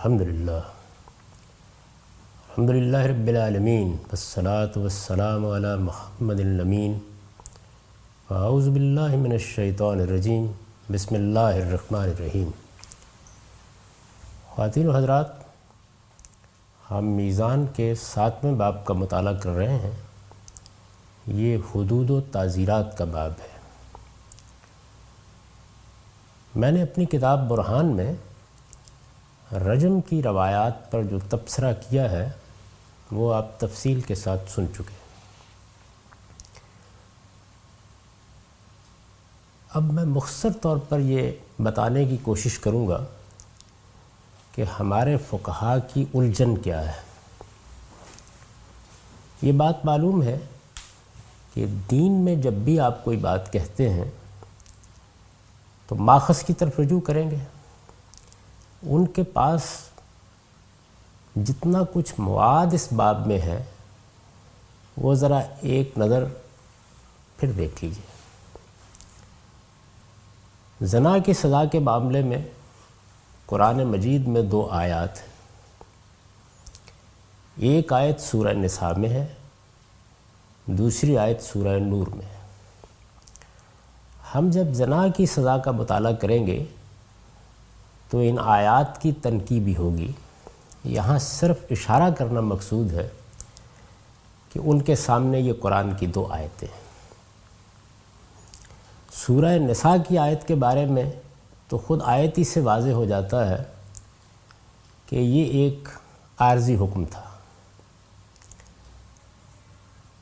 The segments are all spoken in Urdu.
الحمدللہ رب العالمین والصلاة والسلام علی محمد الامین اعوذ باللہ من الشیطان الرجیم بسم اللہ الرحمن الرحیم۔ خواتین و حضرات، ہم میزان کے 7ویں باب کا مطالعہ کر رہے ہیں۔ یہ حدود و تعزیرات کا باب ہے۔ میں نے اپنی کتاب برہان میں رجم کی روایات پر جو تبصرہ کیا ہے وہ آپ تفصیل کے ساتھ سن چکے۔ اب میں مختصر طور پر یہ بتانے کی کوشش کروں گا کہ ہمارے فقہا کی الجھن کیا ہے۔ یہ بات معلوم ہے کہ دین میں جب بھی آپ کوئی بات کہتے ہیں تو ماخذ کی طرف رجوع کریں گے۔ ان کے پاس جتنا کچھ مواد اس باب میں ہے وہ ذرا ایک نظر پھر دیکھ لیجیے۔ زنا کی سزا کے معاملے میں قرآن مجید میں 2 آیات ہیں۔ ایک آیت سورہ نساء میں ہے، دوسری آیت سورہ نور میں ہے۔ ہم جب زنا کی سزا کا مطالعہ کریں گے تو ان آیات کی تنقیبی ہوگی۔ یہاں صرف اشارہ کرنا مقصود ہے کہ ان کے سامنے یہ قرآن کی 2 آیتیں ہیں۔ سورہ نساء کی آیت کے بارے میں تو خود آیت ہی سے واضح ہو جاتا ہے کہ یہ ایک عارضی حکم تھا۔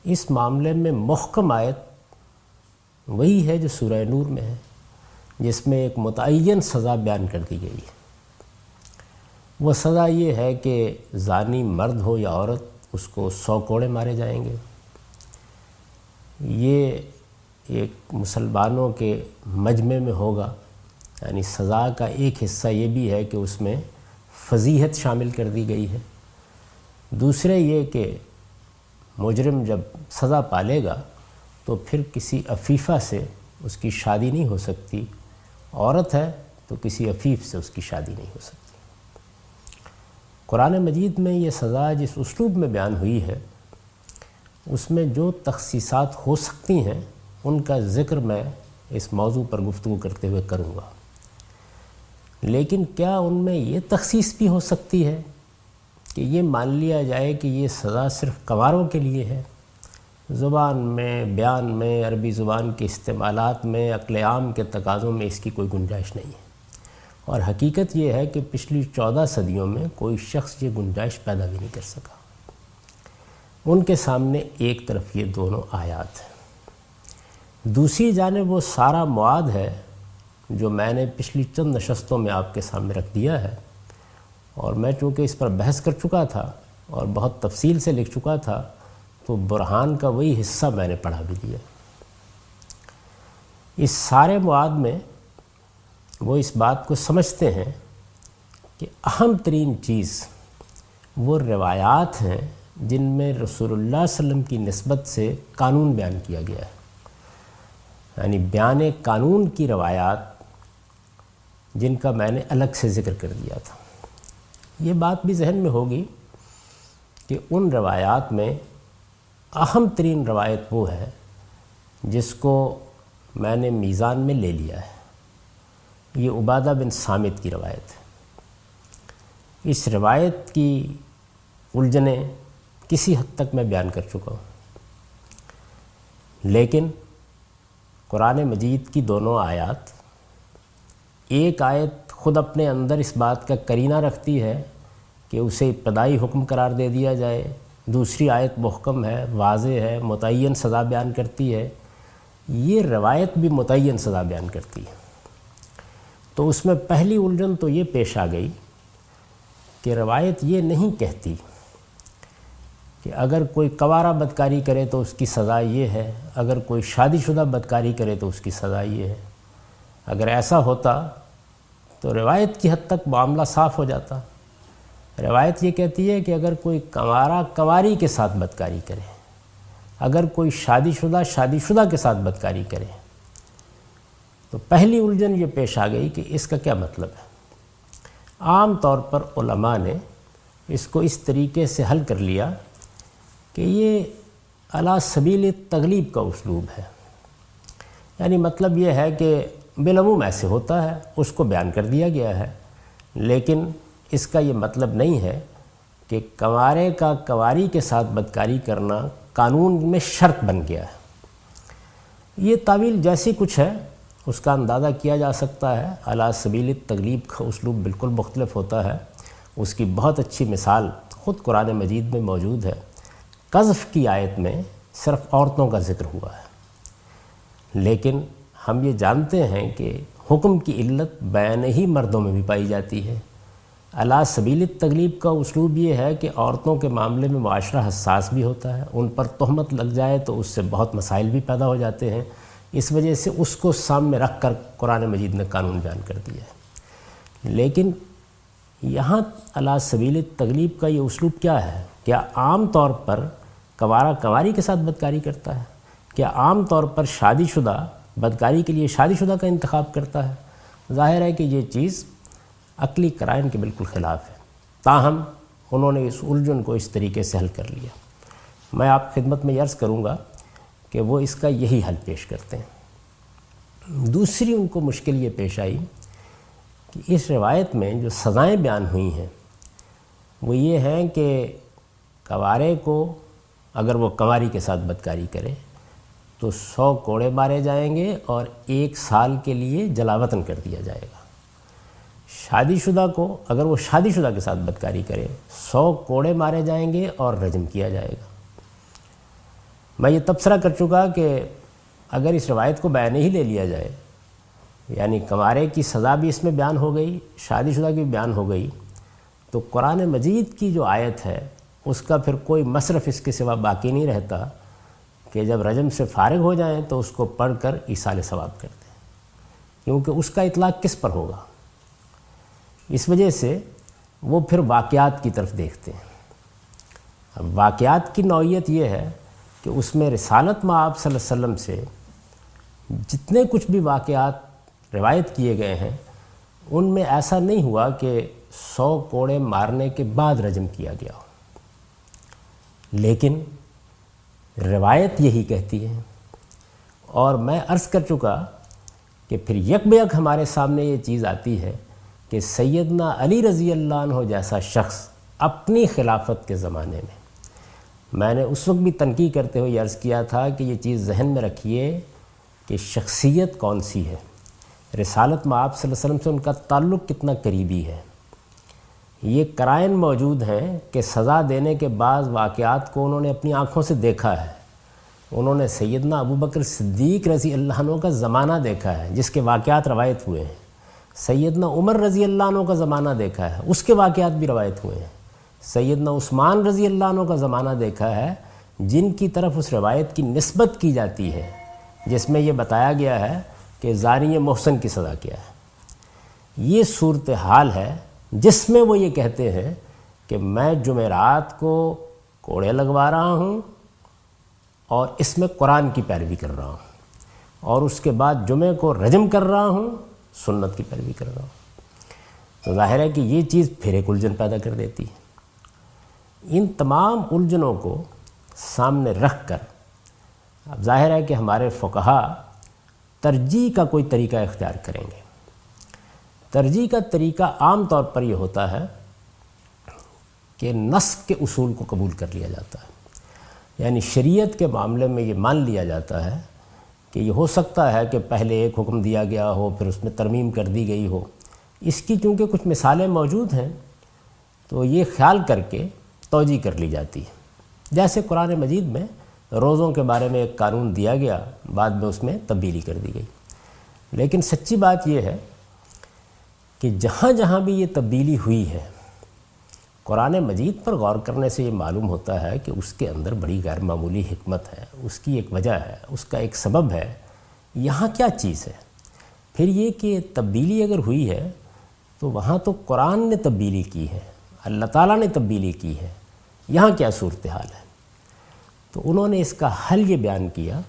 اس معاملے میں محکم آیت وہی ہے جو سورہ نور میں ہے، جس میں ایک متعین سزا بیان کر دی گئی ہے۔ وہ سزا یہ ہے کہ زانی مرد ہو یا عورت، اس کو 100 کوڑے مارے جائیں گے۔ یہ ایک مسلمانوں کے مجمع میں ہوگا، یعنی سزا کا ایک حصہ یہ بھی ہے کہ اس میں فضیحت شامل کر دی گئی ہے۔ دوسرے یہ کہ مجرم جب سزا پالے گا تو پھر کسی عفیفہ سے اس کی شادی نہیں ہو سکتی، عورت ہے تو کسی عفیف سے اس کی شادی نہیں ہو سکتی۔ قرآن مجید میں یہ سزا جس اسلوب میں بیان ہوئی ہے اس میں جو تخصیصات ہو سکتی ہیں ان کا ذکر میں اس موضوع پر گفتگو کرتے ہوئے کروں گا۔ لیکن کیا ان میں یہ تخصیص بھی ہو سکتی ہے کہ یہ مان لیا جائے کہ یہ سزا صرف کنواروں کے لیے ہے؟ زبان میں، بیان میں، عربی زبان کے استعمالات میں، عقل عام کے تقاضوں میں اس کی کوئی گنجائش نہیں ہے۔ اور حقیقت یہ ہے کہ پچھلی 14 صدیوں میں کوئی شخص یہ گنجائش پیدا بھی نہیں کر سکا۔ ان کے سامنے ایک طرف یہ دونوں آیات ہیں، دوسری جانب وہ سارا مواد ہے جو میں نے پچھلی چند نشستوں میں آپ کے سامنے رکھ دیا ہے، اور میں چونکہ اس پر بحث کر چکا تھا اور بہت تفصیل سے لکھ چکا تھا تو برہان کا وہی حصہ میں نے پڑھا بھی دیا۔ اس سارے مواد میں وہ اس بات کو سمجھتے ہیں کہ اہم ترین چیز وہ روایات ہیں جن میں رسول اللہ صلی اللہ علیہ وسلم کی نسبت سے قانون بیان کیا گیا ہے، یعنی بیان قانون کی روایات جن کا میں نے الگ سے ذکر کر دیا تھا۔ یہ بات بھی ذہن میں ہوگی کہ ان روایات میں اہم ترین روایت وہ ہے جس کو میں نے میزان میں لے لیا ہے۔ یہ عبادہ بن صامت کی روایت ہے۔ اس روایت کی الجھنیں کسی حد تک میں بیان کر چکا ہوں، لیکن قرآن مجید کی دونوں آیات، ایک آیت خود اپنے اندر اس بات کا قرینہ رکھتی ہے کہ اسے ابتدائی حکم قرار دے دیا جائے، دوسری آیت محکم ہے، واضح ہے، متعین سزا بیان کرتی ہے۔ یہ روایت بھی متعین سزا بیان کرتی ہے۔ تو اس میں پہلی الجھن تو یہ پیش آ گئی کہ روایت یہ نہیں کہتی کہ اگر کوئی کنوارا بدکاری کرے تو اس کی سزا یہ ہے، اگر کوئی شادی شدہ بدکاری کرے تو اس کی سزا یہ ہے۔ اگر ایسا ہوتا تو روایت کی حد تک معاملہ صاف ہو جاتا۔ روایت یہ کہتی ہے کہ اگر کوئی کنوارا کنواری کے ساتھ بدکاری کرے، اگر کوئی شادی شدہ کے ساتھ بدکاری کرے، تو پہلی الجھن یہ پیش آ گئی کہ اس کا کیا مطلب ہے۔ عام طور پر علماء نے اس کو اس طریقے سے حل کر لیا کہ یہ علی سبیل تغلیب کا اسلوب ہے، یعنی مطلب یہ ہے کہ بالعموم ایسے ہوتا ہے، اس کو بیان کر دیا گیا ہے، لیکن اس کا یہ مطلب نہیں ہے کہ کنوارے کا کنواری کے ساتھ بدکاری کرنا قانون میں شرط بن گیا ہے۔ یہ تعویل جیسی کچھ ہے اس کا اندازہ کیا جا سکتا ہے۔ علی سبیل تغلیب کا اسلوب بالکل مختلف ہوتا ہے، اس کی بہت اچھی مثال خود قرآن مجید میں موجود ہے۔ قذف کی آیت میں صرف عورتوں کا ذکر ہوا ہے، لیکن ہم یہ جانتے ہیں کہ حکم کی علت بیان ہی مردوں میں بھی پائی جاتی ہے۔ علی سبیل تغلیب کا اسلوب یہ ہے کہ عورتوں کے معاملے میں معاشرہ حساس بھی ہوتا ہے، ان پر تہمت لگ جائے تو اس سے بہت مسائل بھی پیدا ہو جاتے ہیں، اس وجہ سے اس کو سامنے رکھ کر قرآن مجید نے قانون بیان کر دیا ہے۔ لیکن یہاں علی سبیل تغلیب کا یہ اسلوب کیا ہے؟ کیا عام طور پر کنوارا کنواری کے ساتھ بدکاری کرتا ہے؟ کیا عام طور پر شادی شدہ بدکاری کے لیے شادی شدہ کا انتخاب کرتا ہے؟ ظاہر ہے کہ یہ چیز عقلی قرائن کے بالکل خلاف ہے، تاہم انہوں نے اس الجھن کو اس طریقے سے حل کر لیا۔ میں آپ خدمت میں عرض کروں گا کہ وہ اس کا یہی حل پیش کرتے ہیں۔ دوسری ان کو مشکل یہ پیش آئی کہ اس روایت میں جو سزائیں بیان ہوئی ہیں وہ یہ ہیں کہ کنوارے کو اگر وہ کنواری کے ساتھ بدکاری کرے تو 100 کوڑے مارے جائیں گے اور 1 سال کے لیے جلاوطن کر دیا جائے گا۔ شادی شدہ کو اگر وہ شادی شدہ کے ساتھ بدکاری کرے 100 کوڑے مارے جائیں گے اور رجم کیا جائے گا۔ میں یہ تبصرہ کر چکا کہ اگر اس روایت کو بیان ہی لے لیا جائے، یعنی کنوارے کی سزا بھی اس میں بیان ہو گئی، شادی شدہ کی بھی بیان ہو گئی، تو قرآن مجید کی جو آیت ہے اس کا پھر کوئی مصرف اس کے سوا باقی نہیں رہتا کہ جب رجم سے فارغ ہو جائیں تو اس کو پڑھ کر ایصال ثواب کر دیں، کیونکہ اس کا اطلاق کس پر ہوگا؟ اس وجہ سے وہ پھر واقعات کی طرف دیکھتے ہیں۔ اب واقعات کی نوعیت یہ ہے کہ اس میں رسالت مآب صلی اللہ علیہ وسلم سے جتنے کچھ بھی واقعات روایت کیے گئے ہیں ان میں ایسا نہیں ہوا کہ 100 کوڑے مارنے کے بعد رجم کیا گیا ہو، لیکن روایت یہی کہتی ہے۔ اور میں عرض کر چکا کہ پھر یک بیک ہمارے سامنے یہ چیز آتی ہے کہ سیدنا علی رضی اللہ عنہ جیسا شخص اپنی خلافت کے زمانے میں نے اس وقت بھی تنقید کرتے ہوئے عرض کیا تھا کہ یہ چیز ذہن میں رکھیے کہ شخصیت کون سی ہے، رسالت مآب صلی اللہ علیہ وسلم سے ان کا تعلق کتنا قریبی ہے۔ یہ قرائن موجود ہیں کہ سزا دینے کے بعض واقعات کو انہوں نے اپنی آنکھوں سے دیکھا ہے۔ انہوں نے سیدنا ابو بکر صدیق رضی اللہ عنہ کا زمانہ دیکھا ہے جس کے واقعات روایت ہوئے ہیں، سیدنا عمر رضی اللہ عنہ کا زمانہ دیکھا ہے، اس کے واقعات بھی روایت ہوئے ہیں، سیدنا عثمان رضی اللہ عنہ کا زمانہ دیکھا ہے جن کی طرف اس روایت کی نسبت کی جاتی ہے جس میں یہ بتایا گیا ہے کہ زانی محسن کی سزا کیا ہے۔ یہ صورتحال ہے جس میں وہ یہ کہتے ہیں کہ میں جمعرات کو کوڑے لگوا رہا ہوں اور اس میں قرآن کی پیروی کر رہا ہوں، اور اس کے بعد جمعے کو رجم کر رہا ہوں، سنت کی پیروی کر رہا ہوں۔ تو ظاہر ہے کہ یہ چیز پھر ایک الجھن پیدا کر دیتی ہے۔ ان تمام الجھنوں کو سامنے رکھ کر اب ظاہر ہے کہ ہمارے فقہا ترجیح کا کوئی طریقہ اختیار کریں گے۔ ترجیح کا طریقہ عام طور پر یہ ہوتا ہے کہ نسخ کے اصول کو قبول کر لیا جاتا ہے، یعنی شریعت کے معاملے میں یہ مان لیا جاتا ہے کہ یہ ہو سکتا ہے کہ پہلے ایک حکم دیا گیا ہو پھر اس میں ترمیم کر دی گئی ہو۔ اس کی چونکہ کچھ مثالیں موجود ہیں تو یہ خیال کر کے توجیہ کر لی جاتی ہے۔ جیسے قرآن مجید میں روزوں کے بارے میں ایک قانون دیا گیا، بعد میں اس میں تبدیلی کر دی گئی، لیکن سچی بات یہ ہے کہ جہاں جہاں بھی یہ تبدیلی ہوئی ہے قرآن مجید پر غور کرنے سے یہ معلوم ہوتا ہے کہ اس کے اندر بڑی غیر معمولی حکمت ہے، اس کی ایک وجہ ہے، اس کا ایک سبب ہے۔ یہاں کیا چیز ہے؟ پھر یہ کہ تبدیلی اگر ہوئی ہے تو وہاں تو قرآن نے تبدیلی کی ہے، اللہ تعالیٰ نے تبدیلی کی ہے، یہاں کیا صورتحال ہے؟ تو انہوں نے اس کا حل یہ بیان کیا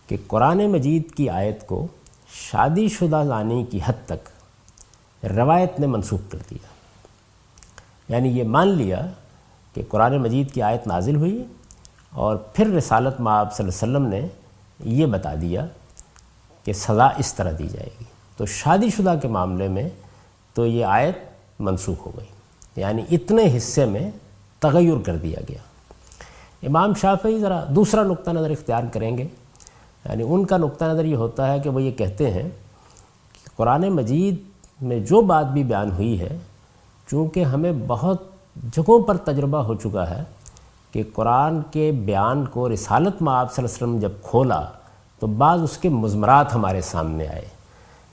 کہ قرآن مجید کی آیت کو شادی شدہ زانی کی حد تک روایت نے منسوخ کر دیا، یعنی یہ مان لیا کہ قرآن مجید کی آیت نازل ہوئی اور پھر رسالت مآب صلی اللہ علیہ وسلم نے یہ بتا دیا کہ سزا اس طرح دی جائے گی، تو شادی شدہ کے معاملے میں تو یہ آیت منسوخ ہو گئی، یعنی اتنے حصے میں تغیر کر دیا گیا۔ امام شافعی ذرا دوسرا نقطہ نظر اختیار کریں گے، یعنی ان کا نقطہ نظر یہ ہوتا ہے کہ وہ یہ کہتے ہیں کہ قرآن مجید میں جو بات بھی بیان ہوئی ہے، چونکہ ہمیں بہت جگہوں پر تجربہ ہو چکا ہے کہ قرآن کے بیان کو رسالت مآب صلی اللہ علیہ وسلم جب کھولا تو بعض اس کے مضمرات ہمارے سامنے آئے،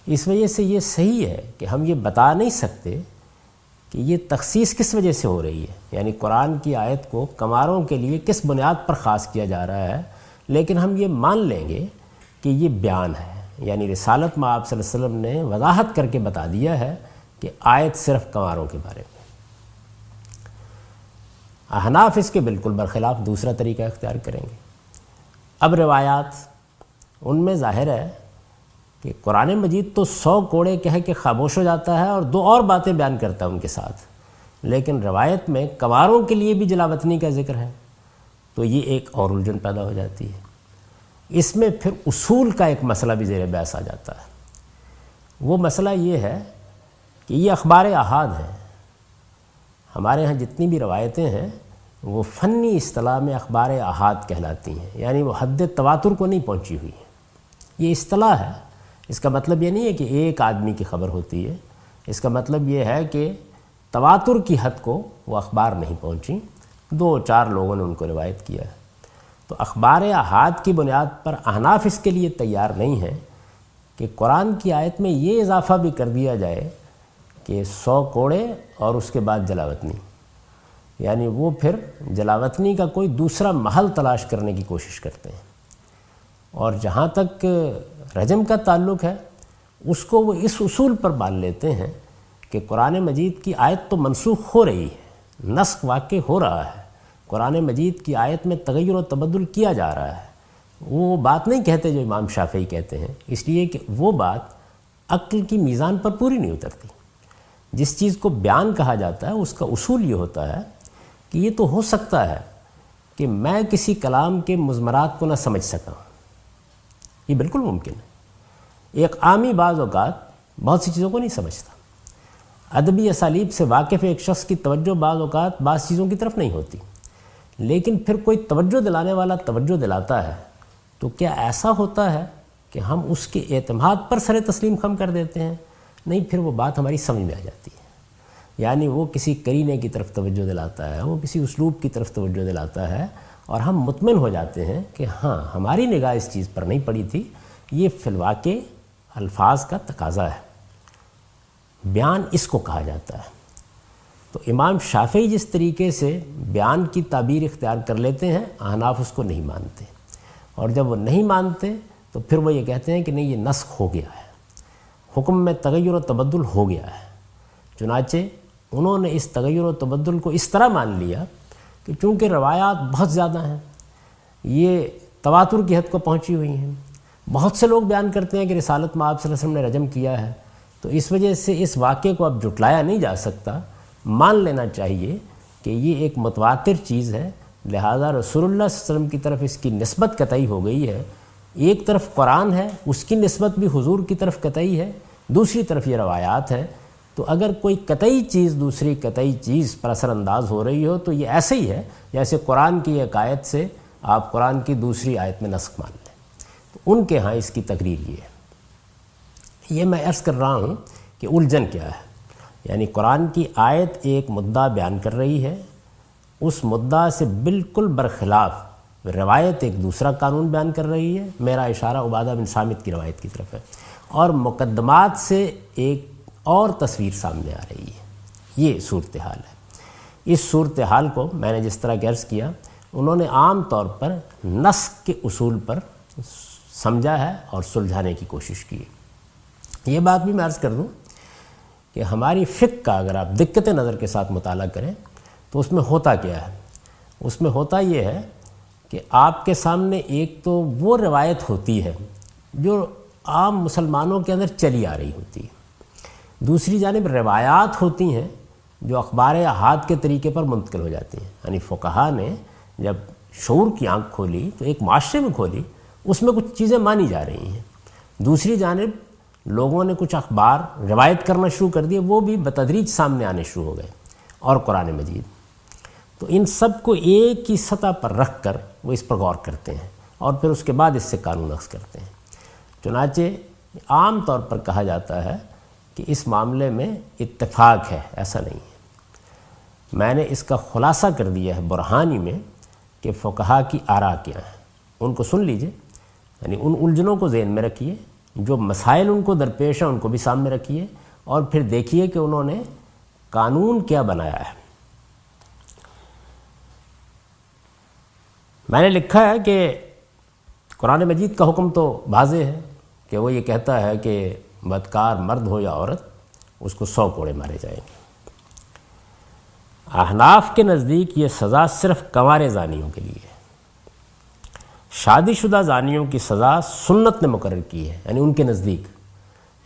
اس وجہ سے یہ صحیح ہے کہ ہم یہ بتا نہیں سکتے کہ یہ تخصیص کس وجہ سے ہو رہی ہے، یعنی قرآن کی آیت کو کماروں کے لیے کس بنیاد پر خاص کیا جا رہا ہے، لیکن ہم یہ مان لیں گے کہ یہ بیان ہے، یعنی رسالت مآب صلی اللہ علیہ وسلم نے وضاحت کر کے بتا دیا ہے کہ آیت صرف کنواروں کے بارے میں۔ احناف اس کے بالکل برخلاف دوسرا طریقہ اختیار کریں گے۔ اب روایات ان میں ظاہر ہے کہ قرآن مجید تو 100 کوڑے کہہ کے خاموش ہو جاتا ہے اور 2 اور باتیں بیان کرتا ہے ان کے ساتھ، لیکن روایت میں کنواروں کے لیے بھی جلاوطنی کا ذکر ہے، تو یہ ایک اور الجھن پیدا ہو جاتی ہے۔ اس میں پھر اصول کا ایک مسئلہ بھی زیر بحث آ جاتا ہے۔ وہ مسئلہ یہ ہے کہ یہ اخبار احاد ہیں، ہمارے ہاں جتنی بھی روایتیں ہیں وہ فنی اصطلاح میں اخبار احاد کہلاتی ہیں، یعنی وہ حد تواتر کو نہیں پہنچی ہوئی ہیں۔ یہ اصطلاح ہے، اس کا مطلب یہ نہیں ہے کہ ایک آدمی کی خبر ہوتی ہے، اس کا مطلب یہ ہے کہ تواتر کی حد کو وہ اخبار نہیں پہنچی، 2-4 لوگوں نے ان کو روایت کیا ہے۔ تو اخبار احاد کی بنیاد پر احناف اس کے لیے تیار نہیں ہیں کہ قرآن کی آیت میں یہ اضافہ بھی کر دیا جائے کہ 100 کوڑے اور اس کے بعد جلاوطنی، یعنی وہ پھر جلاوطنی کا کوئی دوسرا محل تلاش کرنے کی کوشش کرتے ہیں۔ اور جہاں تک رجم کا تعلق ہے اس کو وہ اس اصول پر مان لیتے ہیں کہ قرآن مجید کی آیت تو منسوخ ہو رہی ہے، نسخ واقع ہو رہا ہے، قرآن مجید کی آیت میں تغیر و تبدل کیا جا رہا ہے۔ وہ بات نہیں کہتے جو امام شافعی کہتے ہیں، اس لیے کہ وہ بات عقل کی میزان پر پوری نہیں اترتی۔ جس چیز کو بیان کہا جاتا ہے اس کا اصول یہ ہوتا ہے کہ یہ تو ہو سکتا ہے کہ میں کسی کلام کے مضمرات کو نہ سمجھ سکا، یہ بالکل ممکن ہے۔ ایک عامی بعض اوقات بہت سی چیزوں کو نہیں سمجھتا، ادبی اسالیب سے واقف ایک شخص کی توجہ بعض اوقات بعض چیزوں کی طرف نہیں ہوتی، لیکن پھر کوئی توجہ دلانے والا توجہ دلاتا ہے تو کیا ایسا ہوتا ہے کہ ہم اس کے اعتماد پر سر تسلیم خم کر دیتے ہیں؟ نہیں، پھر وہ بات ہماری سمجھ میں آ جاتی ہے، یعنی وہ کسی قرینے کی طرف توجہ دلاتا ہے، وہ کسی اسلوب کی طرف توجہ دلاتا ہے، اور ہم مطمئن ہو جاتے ہیں کہ ہاں ہماری نگاہ اس چیز پر نہیں پڑی تھی، یہ فی الواقع الفاظ کا تقاضا ہے، بیان اس کو کہا جاتا ہے۔ تو امام شافعی جس طریقے سے بیان کی تعبیر اختیار کر لیتے ہیں، احناف اس کو نہیں مانتے، اور جب وہ نہیں مانتے تو پھر وہ یہ کہتے ہیں کہ نہیں، یہ نسخ ہو گیا ہے، حکم میں تغیر و تبدل ہو گیا ہے۔ چنانچہ انہوں نے اس تغیر و تبدل کو اس طرح مان لیا کہ چونکہ روایات بہت زیادہ ہیں، یہ تواتر کی حد کو پہنچی ہوئی ہیں، بہت سے لوگ بیان کرتے ہیں کہ رسالت مآب صلی اللہ علیہ وسلم نے رجم کیا ہے، تو اس وجہ سے اس واقعے کو اب جھٹلایا نہیں جا سکتا، مان لینا چاہیے کہ یہ ایک متواتر چیز ہے، لہذا رسول اللہ صلی اللہ علیہ وسلم کی طرف اس کی نسبت قطعی ہو گئی ہے۔ ایک طرف قرآن ہے، اس کی نسبت بھی حضور کی طرف قطعی ہے، دوسری طرف یہ روایات ہیں، تو اگر کوئی قطعی چیز دوسری قطعی چیز پر اثر انداز ہو رہی ہو تو یہ ایسے ہی ہے جیسے قرآن کی ایک آیت سے آپ قرآن کی دوسری آیت میں نسخ مان لیں۔ تو ان کے ہاں اس کی تقریر یہ ہے۔ یہ میں عرض کر رہا ہوں کہ الجھن کیا ہے، یعنی قرآن کی آیت ایک مدعا بیان کر رہی ہے، اس مدعا سے بالکل برخلاف روایت ایک دوسرا قانون بیان کر رہی ہے، میرا اشارہ عبادہ بن صامت کی روایت کی طرف ہے، اور مقدمات سے ایک اور تصویر سامنے آ رہی ہے۔ یہ صورتحال ہے۔ اس صورتحال کو میں نے جس طرح کہ عرض کیا، انہوں نے عام طور پر نسخ کے اصول پر سمجھا ہے اور سلجھانے کی کوشش کی ہے۔ یہ بات بھی میں عرض کر دوں کہ ہماری فقہ کا اگر آپ دقت نظر کے ساتھ مطالعہ کریں تو اس میں ہوتا کیا ہے؟ اس میں ہوتا یہ ہے کہ آپ کے سامنے ایک تو وہ روایت ہوتی ہے جو عام مسلمانوں کے اندر چلی آ رہی ہوتی ہے، دوسری جانب روایات ہوتی ہیں جو اخبار احاد کے طریقے پر منتقل ہو جاتی ہیں. یعنی فقہا نے جب شعور کی آنکھ کھولی تو ایک معاشرے میں کھولی، اس میں کچھ چیزیں مانی جا رہی ہیں. دوسری جانب لوگوں نے کچھ اخبار روایت کرنا شروع کر دیے، وہ بھی بتدریج سامنے آنے شروع ہو گئے. اور قرآن مجید، تو ان سب کو ایک ہی سطح پر رکھ کر وہ اس پر غور کرتے ہیں اور پھر اس کے بعد اس سے قانون اخذ کرتے ہیں. چنانچہ عام طور پر کہا جاتا ہے کہ اس معاملے میں اتفاق ہے، ایسا نہیں ہے. میں نے اس کا خلاصہ کر دیا ہے برہانی میں کہ فقہا کی آراء کیا ہیں، ان کو سن لیجئے. یعنی ان الجھنوں کو ذہن میں رکھیے، جو مسائل ان کو درپیش ہیں ان کو بھی سامنے رکھیے، اور پھر دیکھیے کہ انہوں نے قانون کیا بنایا ہے. میں نے لکھا ہے کہ قرآن مجید کا حکم تو واضح ہے کہ وہ یہ کہتا ہے کہ بدکار مرد ہو یا عورت اس کو 100 کوڑے مارے جائیں گے. احناف کے نزدیک یہ سزا صرف کنوارے زانیوں کے لیے ہے. شادی شدہ زانیوں کی سزا سنت نے مقرر کی ہے. یعنی ان کے نزدیک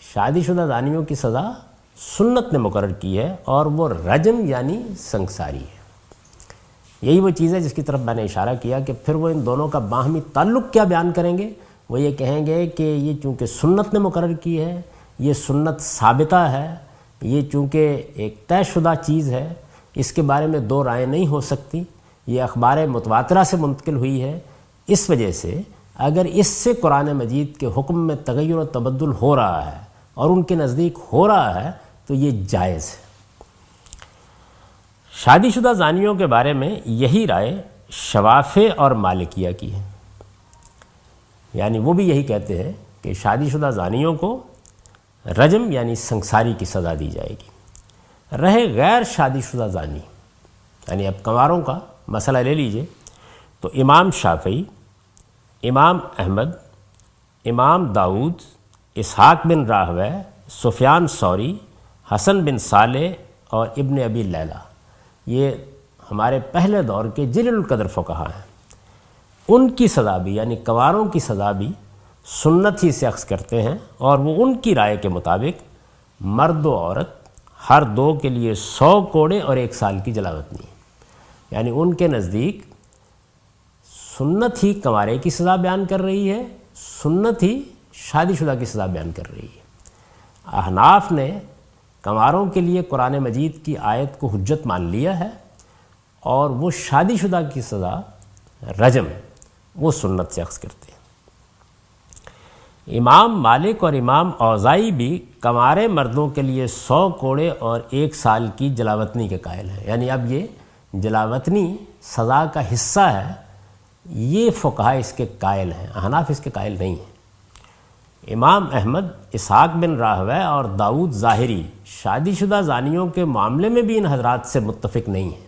شادی شدہ زانیوں کی سزا سنت نے مقرر کی ہے، اور وہ رجم یعنی سنگساری ہے. یہی وہ چیز ہے جس کی طرف میں نے اشارہ کیا کہ پھر وہ ان دونوں کا باہمی تعلق کیا بیان کریں گے. وہ یہ کہیں گے کہ یہ چونکہ سنت نے مقرر کی ہے، یہ سنت ثابتہ ہے، یہ چونکہ ایک طے شدہ چیز ہے، اس کے بارے میں دو رائے نہیں ہو سکتی، یہ اخبار متواترہ سے منتقل ہوئی ہے، اس وجہ سے اگر اس سے قرآن مجید کے حکم میں تغیر و تبدل ہو رہا ہے اور ان کے نزدیک ہو رہا ہے تو یہ جائز ہے. شادی شدہ زانیوں کے بارے میں یہی رائے شوافع اور مالکیہ کی ہے. یعنی وہ بھی یہی کہتے ہیں کہ شادی شدہ زانیوں کو رجم یعنی سنگساری کی سزا دی جائے گی. رہے غیر شادی شدہ زانی، یعنی اب کنواروں کا مسئلہ لے لیجئے، تو امام شافعی، امام احمد، امام داؤد، اسحاق بن راہوے، سفیان ثوری، حسن بن صالح اور ابن ابی لیلہ، یہ ہمارے پہلے دور کے جلیل القدر فقہا ہیں. ان کی سزا بھی یعنی کنواروں کی سزا بھی سنت ہی سے اخذ کرتے ہیں، اور وہ ان کی رائے کے مطابق مرد و عورت ہر دو کے لیے 100 کوڑے اور 1 سال کی جلاوطنی. یعنی ان کے نزدیک سنت ہی کنوارے کی سزا بیان کر رہی ہے، سنت ہی شادی شدہ کی سزا بیان کر رہی ہے. احناف نے کنواروں کے لیے قرآن مجید کی آیت کو حجت مان لیا ہے، اور وہ شادی شدہ کی سزا رجم وہ سنت سے اخذ کرتے ہیں. امام مالک اور امام اوزائی بھی کنوارے مردوں کے لیے 100 کوڑے اور 1 سال کی جلاوطنی کے قائل ہیں. یعنی اب یہ جلاوطنی سزا کا حصہ ہے، یہ فقہا اس کے قائل ہیں، احناف اس کے قائل نہیں ہیں. امام احمد، اسحاق بن راہوے اور داؤد ظاہری شادی شدہ زانیوں کے معاملے میں بھی ان حضرات سے متفق نہیں ہیں.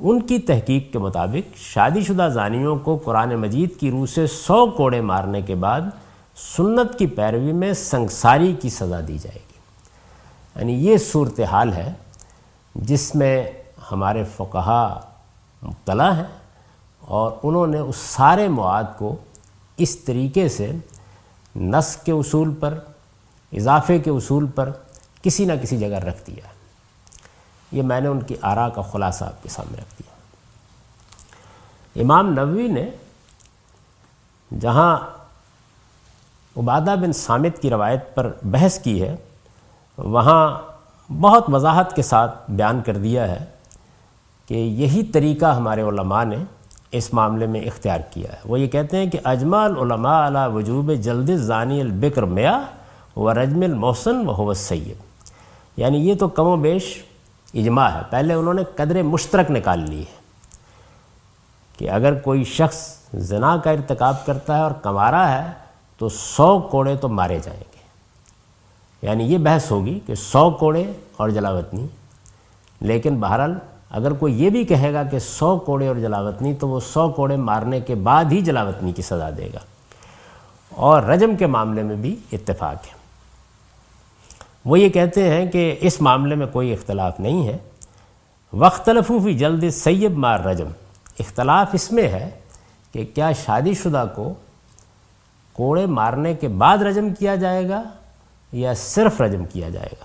ان کی تحقیق کے مطابق شادی شدہ زانیوں کو قرآن مجید کی روح سے 100 کوڑے مارنے کے بعد سنت کی پیروی میں سنگساری کی سزا دی جائے گی. یعنی یہ صورتحال ہے جس میں ہمارے فقہا مبتلا ہیں، اور انہوں نے اس سارے مواد کو اس طریقے سے نسخ کے اصول پر، اضافے کے اصول پر کسی نہ کسی جگہ رکھ دیا. یہ میں نے ان کی آراء کا خلاصہ آپ کے سامنے رکھ دیا. امام نووی نے جہاں عبادہ بن صامت کی روایت پر بحث کی ہے، وہاں بہت وضاحت کے ساتھ بیان کر دیا ہے کہ یہی طریقہ ہمارے علماء نے اس معاملے میں اختیار کیا ہے. وہ یہ کہتے ہیں کہ اجماع العلماء علی وجوب جلد الزانی البکر 100 و رجم المحسن وهو السیب. یعنی یہ تو کم و بیش اجماع ہے. پہلے انہوں نے قدر مشترک نکال لی ہے کہ اگر کوئی شخص زنا کا ارتکاب کرتا ہے اور کنوارا ہے تو 100 کوڑے تو مارے جائیں گے. یعنی یہ بحث ہوگی کہ 100 کوڑے اور جلاوطنی. لیکن بہرحال اگر کوئی یہ بھی کہے گا کہ 100 کوڑے اور جلاوطنی، تو وہ 100 کوڑے مارنے کے بعد ہی جلاوطنی کی سزا دے گا. اور رجم کے معاملے میں بھی اتفاق ہے. وہ یہ کہتے ہیں کہ اس معاملے میں کوئی اختلاف نہیں ہے. واختلفوا فی جلد السیب مع الرجم. اختلاف اس میں ہے کہ کیا شادی شدہ کو کوڑے مارنے کے بعد رجم کیا جائے گا یا صرف رجم کیا جائے گا.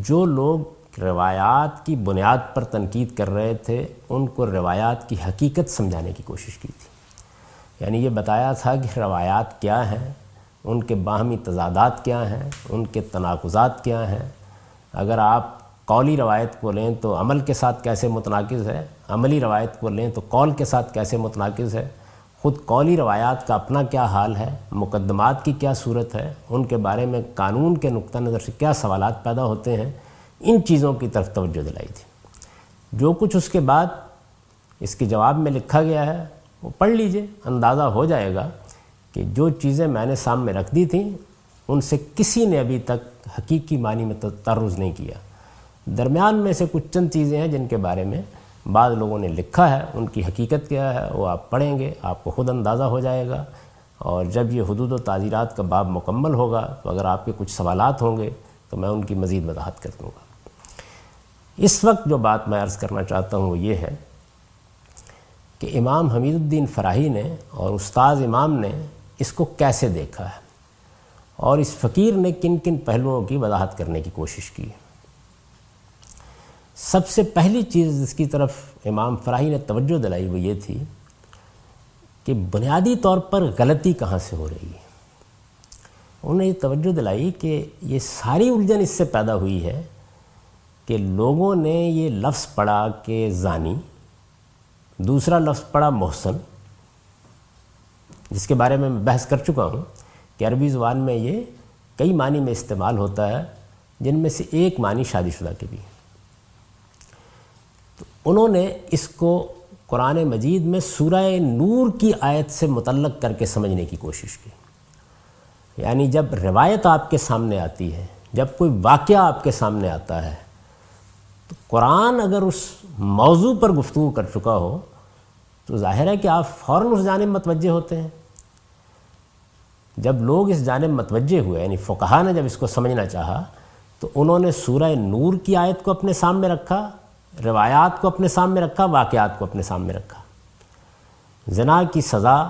جو لوگ روایات کی بنیاد پر تنقید کر رہے تھے ان کو روایات کی حقیقت سمجھانے کی کوشش کی تھی. یعنی یہ بتایا تھا کہ روایات کیا ہیں، ان کے باہمی تضادات کیا ہیں، ان کے تناقضات کیا ہیں. اگر آپ قولی روایت کو لیں تو عمل کے ساتھ کیسے متناقض ہے، عملی روایت کو لیں تو قول کے ساتھ کیسے متناقض ہے، خود قولی روایات کا اپنا کیا حال ہے، مقدمات کی کیا صورت ہے، ان کے بارے میں قانون کے نقطہ نظر سے کیا سوالات پیدا ہوتے ہیں. ان چیزوں کی طرف توجہ دلائی تھی. جو کچھ اس کے بعد اس کے جواب میں لکھا گیا ہے وہ پڑھ لیجئے، اندازہ ہو جائے گا کہ جو چیزیں میں نے سامنے رکھ دی تھیں ان سے کسی نے ابھی تک حقیقی معنی میں تطرز نہیں کیا. درمیان میں سے کچھ چند چیزیں ہیں جن کے بارے میں بعض لوگوں نے لکھا ہے، ان کی حقیقت کیا ہے وہ آپ پڑھیں گے، آپ کو خود اندازہ ہو جائے گا. اور جب یہ حدود و تعزیرات کا باب مکمل ہوگا تو اگر آپ کے کچھ سوالات ہوں گے تو میں ان کی مزید وضاحت کر دوں گا. اس وقت جو بات میں عرض کرنا چاہتا ہوں وہ یہ ہے کہ امام حمید الدین فراہی نے اور استاذ امام نے اس کو کیسے دیکھا ہے اور اس فقیر نے کن کن پہلوؤں کی وضاحت کرنے کی کوشش کی. سب سے پہلی چیز جس کی طرف امام فراہی نے توجہ دلائی وہ یہ تھی کہ بنیادی طور پر غلطی کہاں سے ہو رہی ہے. انہوں نے یہ توجہ دلائی کہ یہ ساری الجھن اس سے پیدا ہوئی ہے کہ لوگوں نے یہ لفظ پڑھا کہ زانی، دوسرا لفظ پڑھا محسن، جس کے بارے میں بحث کر چکا ہوں کہ عربی زبان میں یہ کئی معنی میں استعمال ہوتا ہے جن میں سے ایک معنی شادی شدہ کے بھی. تو انہوں نے اس کو قرآن مجید میں سورہ نور کی آیت سے متعلق کر کے سمجھنے کی کوشش کی. یعنی جب روایت آپ کے سامنے آتی ہے، جب کوئی واقعہ آپ کے سامنے آتا ہے تو قرآن اگر اس موضوع پر گفتگو کر چکا ہو تو ظاہر ہے کہ آپ فوراً اس جانب متوجہ ہوتے ہیں. جب لوگ اس جانب متوجہ ہوئے، یعنی فقہا نے جب اس کو سمجھنا چاہا تو انہوں نے سورہ نور کی آیت کو اپنے سامنے رکھا، روایات کو اپنے سامنے رکھا، واقعات کو اپنے سامنے رکھا. زنا کی سزا،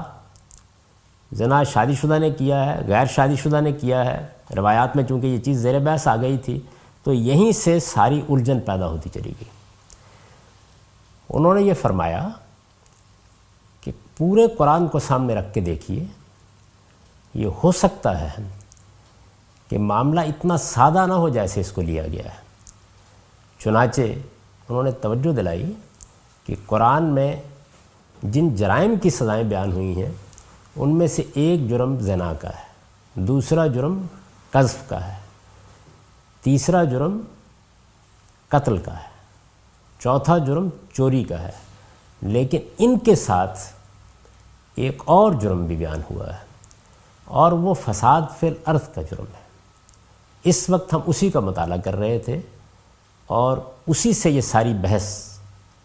زنا شادی شدہ نے کیا ہے، غیر شادی شدہ نے کیا ہے. روایات میں چونکہ یہ چیز زیر بحث آ گئی تھی تو یہیں سے ساری الجھن پیدا ہوتی چلی گئی. انہوں نے یہ فرمایا کہ پورے قرآن کو سامنے رکھ کے دیکھیے، یہ ہو سکتا ہے کہ معاملہ اتنا سادہ نہ ہو جیسے اس کو لیا گیا ہے. چنانچہ انہوں نے توجہ دلائی کہ قرآن میں جن جرائم کی سزائیں بیان ہوئی ہیں ان میں سے ایک جرم زنا کا ہے، دوسرا جرم قذف کا ہے، تیسرا جرم قتل کا ہے، چوتھا جرم چوری کا ہے. لیکن ان کے ساتھ ایک اور جرم بھی بیان ہوا ہے اور وہ فساد فی الارض کا جرم ہے. اس وقت ہم اسی کا مطالعہ کر رہے تھے اور اسی سے یہ ساری بحث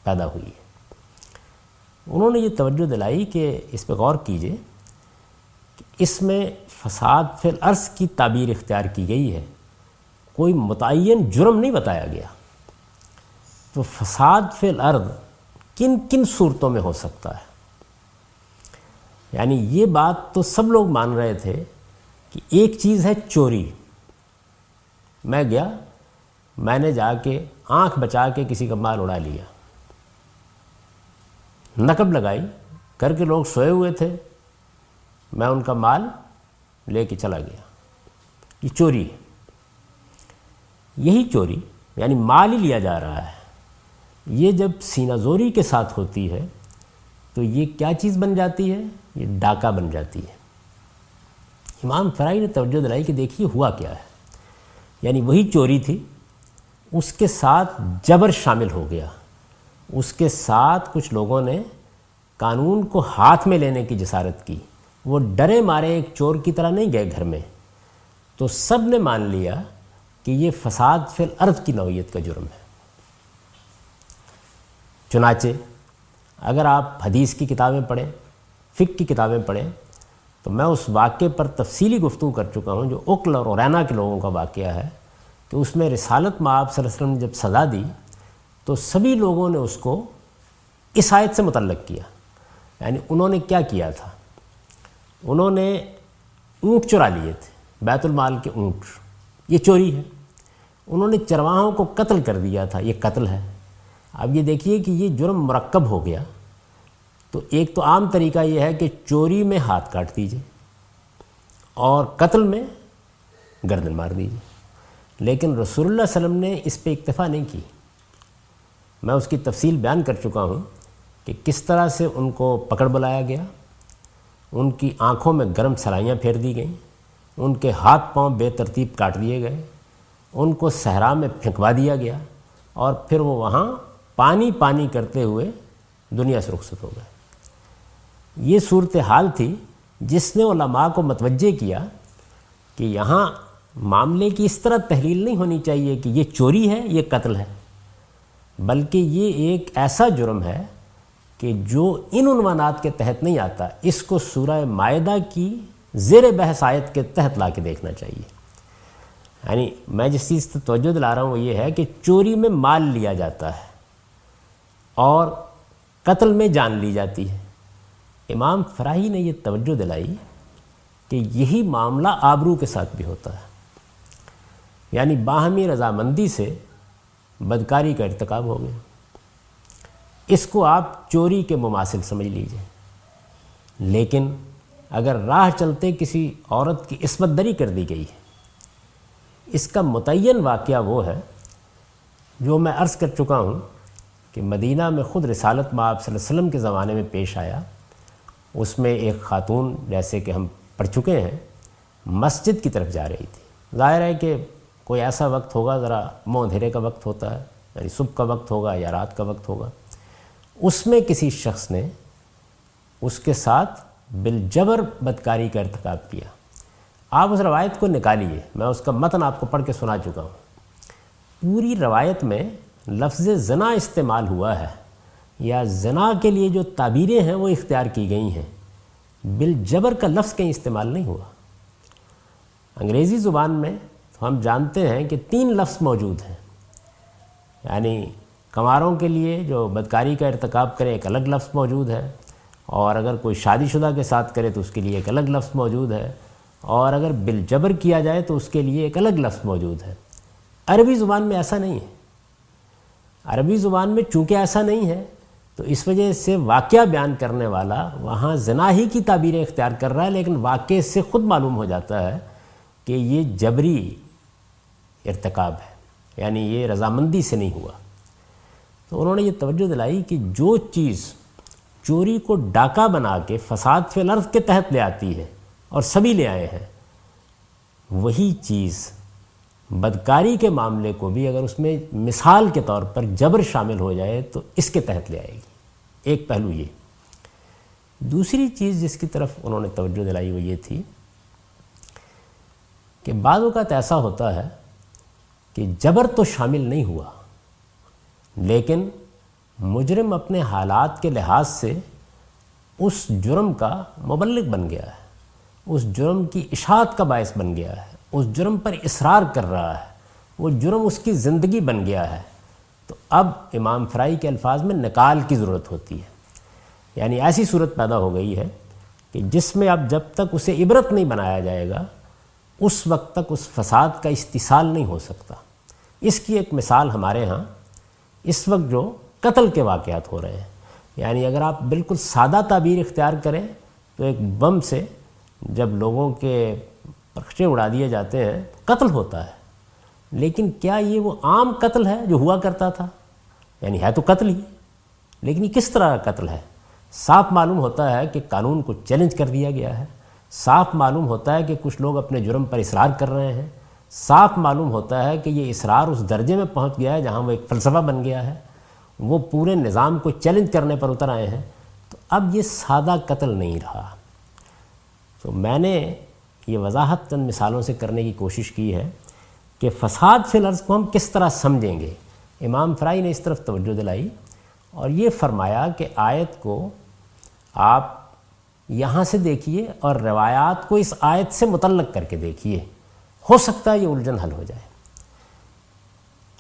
پیدا ہوئی ہے. انہوں نے یہ توجہ دلائی کہ اس پہ غور کیجئے کہ اس میں فساد فی الارض کی تعبیر اختیار کی گئی ہے، کوئی متعین جرم نہیں بتایا گیا. تو فساد فی الارض کن کن صورتوں میں ہو سکتا ہے؟ یعنی یہ بات تو سب لوگ مان رہے تھے کہ ایک چیز ہے چوری. میں گیا، میں نے جا کے آنکھ بچا کے کسی کا مال اڑا لیا، نقب لگائی، گھر کے لوگ سوئے ہوئے تھے، میں ان کا مال لے کے چلا گیا. یہ چوری ہے. یہی چوری یعنی مال ہی لیا جا رہا ہے، یہ جب سینہ زوری کے ساتھ ہوتی ہے تو یہ کیا چیز بن جاتی ہے؟ یہ ڈاکہ بن جاتی ہے. امام فراہی نے توجہ دلائی کہ دیکھیے ہوا کیا ہے. یعنی وہی چوری تھی، اس کے ساتھ جبر شامل ہو گیا. اس کے ساتھ کچھ لوگوں نے قانون کو ہاتھ میں لینے کی جسارت کی. وہ ڈرے مارے ایک چور کی طرح نہیں گئے گھر میں، تو سب نے مان لیا کہ یہ فساد فی الارض کی نوعیت کا جرم ہے. چنانچہ اگر آپ حدیث کی کتابیں پڑھیں، فقہ کی کتابیں پڑھیں تو میں اس واقعے پر تفصیلی گفتگو کر چکا ہوں جو عقل اور عرینا کے لوگوں کا واقعہ ہے کہ اس میں رسالت مآب صلی اللہ علیہ وسلم نے جب سزا دی تو سبھی لوگوں نے اس کو اس آیت سے متعلق کیا. یعنی انہوں نے کیا کیا تھا؟ انہوں نے اونٹ چرا لیے تھے، بیت المال کے اونٹ، یہ چوری ہے. انہوں نے چرواہوں کو قتل کر دیا تھا، یہ قتل ہے۔ اب یہ دیکھیے کہ یہ جرم مرکب ہو گیا۔ تو ایک تو عام طریقہ یہ ہے کہ چوری میں ہاتھ کاٹ دیجیے اور قتل میں گردن مار دیجیے، لیکن رسول اللہ صلی اللہ علیہ وسلم نے اس پہ اکتفا نہیں کی۔ میں اس کی تفصیل بیان کر چکا ہوں کہ کس طرح سے ان کو پکڑ بلایا گیا، ان کی آنکھوں میں گرم سلائیاں پھیر دی گئیں، ان کے ہاتھ پاؤں بے ترتیب کاٹ دیے گئے، ان کو صحرا میں پھینکوا دیا گیا، اور پھر وہ وہاں پانی پانی کرتے ہوئے دنیا سے رخصت ہو گئے۔ یہ صورتحال تھی جس نے علماء کو متوجہ کیا کہ یہاں معاملے کی اس طرح تحلیل نہیں ہونی چاہیے کہ یہ چوری ہے، یہ قتل ہے، بلکہ یہ ایک ایسا جرم ہے کہ جو ان عنوانات کے تحت نہیں آتا، اس کو سورہ مائدہ کی زیر بحث آیت کے تحت لا کے دیکھنا چاہیے۔ یعنی میں جس چیز سے توجہ دلا رہا ہوں وہ یہ ہے کہ چوری میں مال لیا جاتا ہے اور قتل میں جان لی جاتی ہے۔ امام فراہی نے یہ توجہ دلائی کہ یہی معاملہ آبرو کے ساتھ بھی ہوتا ہے، یعنی باہمی رضامندی سے بدکاری کا ارتکاب ہو گیا، اس کو آپ چوری کے مماثل سمجھ لیجئے۔ لیکن اگر راہ چلتے کسی عورت کی عصمت دری کر دی گئی ہے، اس کا متعین واقعہ وہ ہے جو میں عرض کر چکا ہوں کہ مدینہ میں خود رسالت مآب صلی اللہ علیہ وسلم کے زمانے میں پیش آیا۔ اس میں ایک خاتون، جیسے کہ ہم پڑھ چکے ہیں، مسجد کی طرف جا رہی تھی۔ ظاہر ہے کہ کوئی ایسا وقت ہوگا، ذرا منہ اندھیرے کا وقت ہوتا ہے، یعنی صبح کا وقت ہوگا یا رات کا وقت ہوگا۔ اس میں کسی شخص نے اس کے ساتھ بالجبر بدکاری کا ارتکاب کیا۔ آپ اس روایت کو نکالیے، میں اس کا متن آپ کو پڑھ کے سنا چکا ہوں۔ پوری روایت میں لفظ زنا استعمال ہوا ہے، یا زنا کے لیے جو تعبیریں ہیں وہ اختیار کی گئی ہیں، بالجبر کا لفظ کہیں استعمال نہیں ہوا۔ انگریزی زبان میں ہم جانتے ہیں کہ 3 لفظ موجود ہیں، یعنی کنواروں کے لیے جو بدکاری کا ارتکاب کرے ایک الگ لفظ موجود ہے، اور اگر کوئی شادی شدہ کے ساتھ کرے تو اس کے لیے ایک الگ لفظ موجود ہے، اور اگر بالجبر کیا جائے تو اس کے لیے ایک الگ لفظ موجود ہے۔ عربی زبان میں ایسا نہیں ہے۔ عربی زبان میں چونکہ ایسا نہیں ہے تو اس وجہ سے واقعہ بیان کرنے والا وہاں زنا ہی کی تعبیریں اختیار کر رہا ہے، لیکن واقعے سے خود معلوم ہو جاتا ہے کہ یہ جبری ارتکاب ہے، یعنی یہ رضامندی سے نہیں ہوا۔ تو انہوں نے یہ توجہ دلائی کہ جو چیز چوری کو ڈاکہ بنا کے فساد فی الارض کے تحت لے آتی ہے اور سبھی لے آئے ہیں، وہی چیز بدکاری کے معاملے کو بھی اگر اس میں مثال کے طور پر جبر شامل ہو جائے تو اس کے تحت لے آئے گی۔ ایک پہلو یہ۔ دوسری چیز جس کی طرف انہوں نے توجہ دلائی وہ یہ تھی کہ بعض اوقات ایسا ہوتا ہے کہ جبر تو شامل نہیں ہوا، لیکن مجرم اپنے حالات کے لحاظ سے اس جرم کا مبلغ بن گیا ہے، اس جرم کی اشاعت کا باعث بن گیا ہے، اس جرم پر اصرار کر رہا ہے، وہ جرم اس کی زندگی بن گیا ہے۔ تو اب امام فرائی کے الفاظ میں نکال کی ضرورت ہوتی ہے، یعنی ایسی صورت پیدا ہو گئی ہے کہ جس میں اب جب تک اسے عبرت نہیں بنایا جائے گا اس وقت تک اس فساد کا استحصال نہیں ہو سکتا۔ اس کی ایک مثال ہمارے ہاں اس وقت جو قتل کے واقعات ہو رہے ہیں، یعنی اگر آپ بالکل سادہ تعبیر اختیار کریں تو ایک بم سے جب لوگوں کے پرخچے اڑا دیے جاتے ہیں قتل ہوتا ہے، لیکن کیا یہ وہ عام قتل ہے جو ہوا کرتا تھا؟ یعنی ہے تو قتل ہی، لیکن یہ کس طرح کا قتل ہے؟ صاف معلوم ہوتا ہے کہ قانون کو چیلنج کر دیا گیا ہے، صاف معلوم ہوتا ہے کہ کچھ لوگ اپنے جرم پر اصرار کر رہے ہیں، صاف معلوم ہوتا ہے کہ یہ اصرار اس درجے میں پہنچ گیا ہے جہاں وہ ایک فلسفہ بن گیا ہے، وہ پورے نظام کو چیلنج کرنے پر اتر آئے ہیں۔ تو اب یہ سادہ قتل نہیں رہا۔ تو میں نے یہ وضاحت چند مثالوں سے کرنے کی کوشش کی ہے کہ فساد فی الارض کو ہم کس طرح سمجھیں گے۔ امام فرائی نے اس طرف توجہ دلائی اور یہ فرمایا کہ آیت کو آپ یہاں سے دیکھیے اور روایات کو اس آیت سے متعلق کر کے دیکھیے، ہو سکتا ہے یہ الجھن حل ہو جائے۔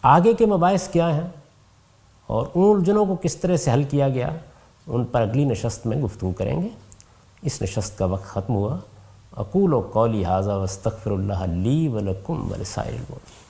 آگے کے مباحث کیا ہیں اور ان الجھنوں کو کس طرح سے حل کیا گیا، ان پر اگلی نشست میں گفتگو کریں گے۔ اس نشست کا وقت ختم ہوا۔ اقول قولی ھذا واستغفر اللہ لی ولکم ولسائر المؤمنین۔